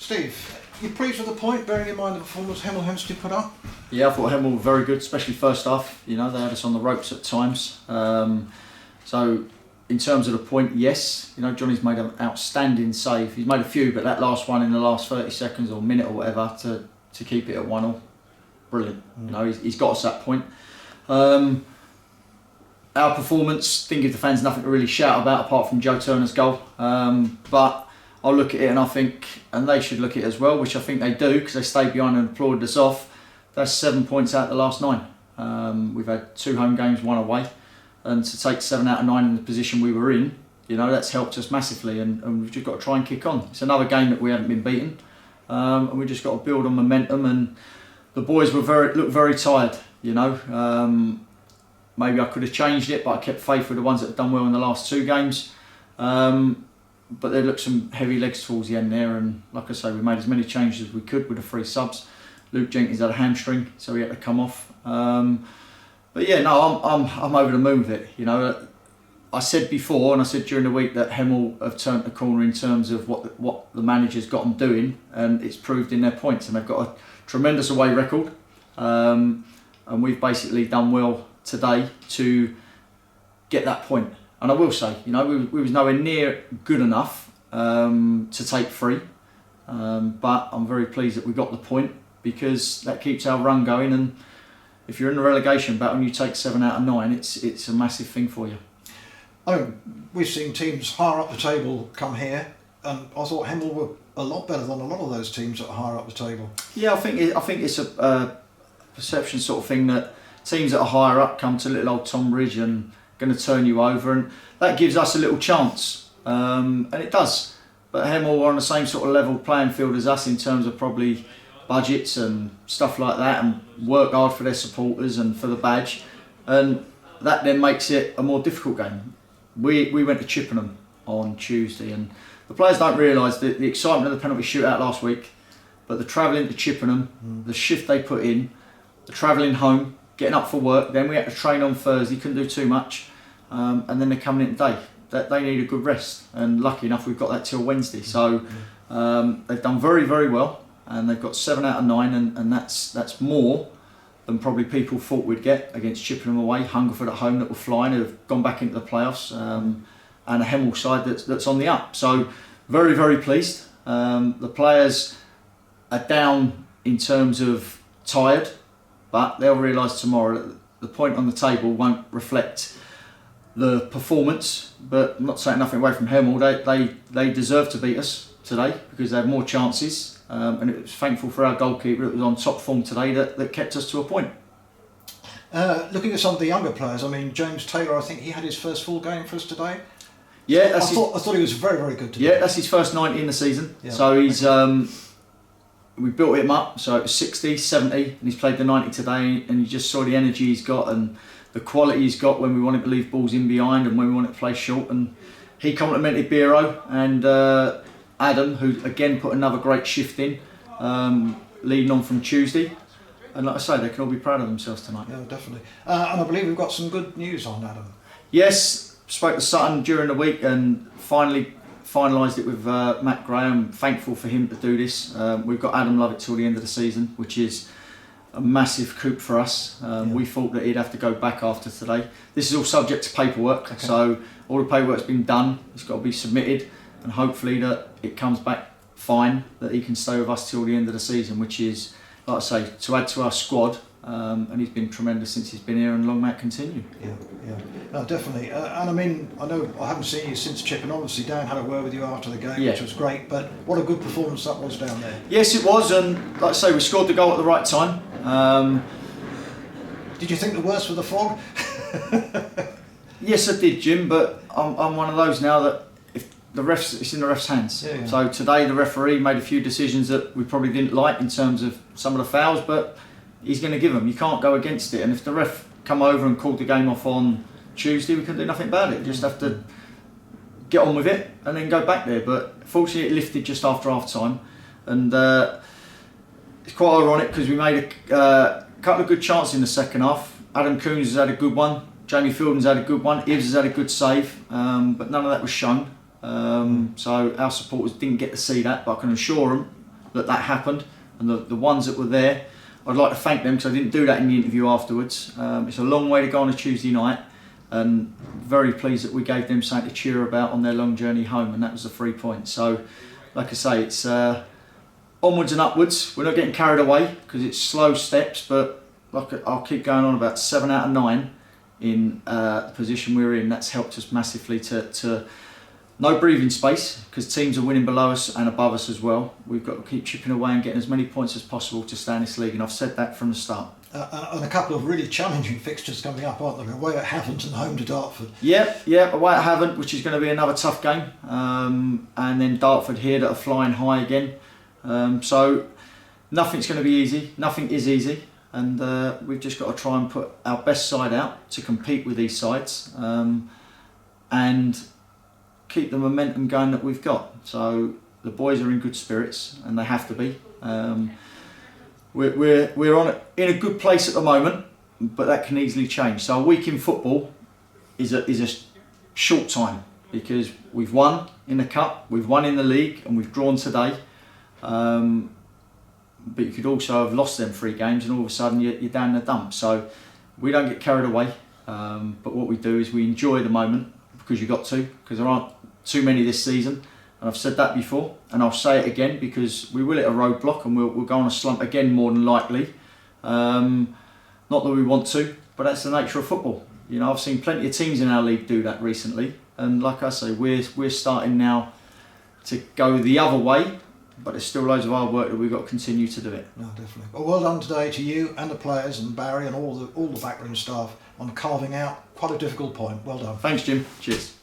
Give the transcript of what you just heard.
Steve, you pleased with the point, bearing in mind the performance Hemel Hempstead put up? Yeah, I thought Hemel were very good, especially first half. You know, they had us on the ropes at times. So in terms of the point, yes, you know, Johnny's made an outstanding save. He's made a few, but that last one in the last 30 seconds or minute or whatever to keep it at 1-1, brilliant. You know, he's got us that point. Our performance, didn't give the fans nothing to really shout about apart from Joe Turner's goal. But I'll look at it and I think, and they should look at it as well, which I think they do because they stayed behind and applauded us off. That's 7 points out of the last 9. We've had 2 home games, 1 away, and to take 7 out of 9 in the position we were in, you know, that's helped us massively, and we've just got to try and kick on. It's another game that we haven't been beaten, and we just got to build on momentum. And the boys looked very tired, you know. Maybe I could have changed it, but I kept faith with the ones that have done well in the last 2 games. But there looked some heavy legs towards the end there, and like I say, we made as many changes as we could with the 3 subs. Luke Jenkins had a hamstring, so he had to come off. But yeah, no, I'm over the moon with it. You know, I said before, and I said during the week that Hemel have turned the corner in terms of what the manager's got them doing, and it's proved in their points. And they've got a tremendous away record, and we've basically done well today to get that point. And I will say, you know, we was nowhere near good enough to take 3, but I'm very pleased that we got the point because that keeps our run going. And if you're in the relegation battle and you take 7 out of 9, it's a massive thing for you. I mean, we've seen teams higher up the table come here, and I thought Hemel were a lot better than a lot of those teams that are higher up the table. Yeah, I think it's a perception sort of thing that teams that are higher up come to little old Tonbridge and going to turn you over, and that gives us a little chance, and it does. But Hemel are on the same sort of level playing field as us in terms of probably budgets and stuff like that, and work hard for their supporters and for the badge, and that then makes it a more difficult game. We went to Chippenham on Tuesday, and the players don't realise the excitement of the penalty shootout last week, but the travelling to Chippenham, the shift they put in, the travelling home, getting up for work, then we had to train on Thursday, couldn't do too much, and then they're coming in today. They need a good rest, and lucky enough we've got that till Wednesday. So they've done very, very well, and they've got 7 out of 9, and that's more than probably people thought we'd get against Chippenham away, Hungerford at home that were flying, who have gone back into the playoffs, and a Hemel side that's on the up. So very, very pleased. The players are down in terms of tired, but they'll realise tomorrow that the point on the table won't reflect the performance. But I'm not saying nothing away from Hemel. They deserve to beat us today because they had more chances, and it was thankful for our goalkeeper that was on top form today that kept us to a point. Looking at some of the younger players, I mean, James Taylor, I think he had his first full game for us today. Yeah, I thought he was very, very good today. Yeah, that's his first 90 in the season. Yeah. So he's we built him up, so it was 60, 70, and he's played the 90 today, and you just saw the energy he's got and the quality he's got when we want him to leave balls in behind and when we want it to play short. And he complimented Biro and Adam, who again put another great shift in, leading on from Tuesday. And like I say, they can all be proud of themselves tonight. Yeah, definitely. And I believe we've got some good news on Adam. Yes, spoke to Sutton during the week and finally finalised it with Matt Graham. Thankful for him to do this. We've got Adam Lovett till the end of the season, which is a massive coup for us. We thought that he'd have to go back after today. This is all subject to paperwork, okay. So all the paperwork's been done. It's got to be submitted, and hopefully that it comes back fine, that he can stay with us till the end of the season, which is, like I say, to add to our squad. And he's been tremendous since he's been here, and long may it continue. Yeah, no, definitely. And I mean, I know I haven't seen you since Chip, and obviously Dan had a word with you after the game, which was great. But what a good performance that was down there. Yes, it was, and like I say, we scored the goal at the right time. Did you think the worst for the fog? Yes, I did, Jim. But I'm one of those now that if the refs, it's in the ref's hands. Yeah. So today the referee made a few decisions that we probably didn't like in terms of some of the fouls, but he's going to give them. You can't go against it. And if the ref come over and called the game off on Tuesday, we can do nothing about it. We just have to get on with it and then go back there. But fortunately, it lifted just after half time, and it's quite ironic because we made a couple of good chances in the second half. Adam Coons has had a good one. Jamie Fielding's had a good one. Ives has had a good save, but none of that was shown. So our supporters didn't get to see that. But I can assure them that happened, and the ones that were there, I'd like to thank them, because I didn't do that in the interview afterwards. It's a long way to go on a Tuesday night, and very pleased that we gave them something to cheer about on their long journey home, and that was the 3 points. So, like I say, it's onwards and upwards. We're not getting carried away, because it's slow steps, but like I'll keep going on about 7 out of 9 in the position we're in. That's helped us massively to no breathing space, because teams are winning below us and above us as well. We've got to keep chipping away and getting as many points as possible to stay in this league, and I've said that from the start. And a couple of really challenging fixtures coming up, aren't there? Away at Havant and home to Dartford. Yeah, away at Havant, which is going to be another tough game, and then Dartford here that are flying high again. So nothing's going to be easy. Nothing is easy, and we've just got to try and put our best side out to compete with these sides, and keep the momentum going that we've got. So the boys are in good spirits, and they have to be. We're in a good place at the moment, but that can easily change. So a week in football is a short time, because we've won in the cup, we've won in the league, and we've drawn today. But you could also have lost them 3 games, and all of a sudden you're down in the dump. So we don't get carried away, but what we do is we enjoy the moment, because you've got to, because there aren't too many this season, and I've said that before, and I'll say it again, because we will hit a roadblock and we'll go on a slump again, more than likely. Not that we want to, but that's the nature of football. You know, I've seen plenty of teams in our league do that recently, and like I say, we're starting now to go the other way, but there's still loads of hard work that we've got to continue to do it. No, definitely. Well done today to you and the players and Barry and all the backroom staff on carving out quite a difficult point. Well done. Thanks, Jim. Cheers.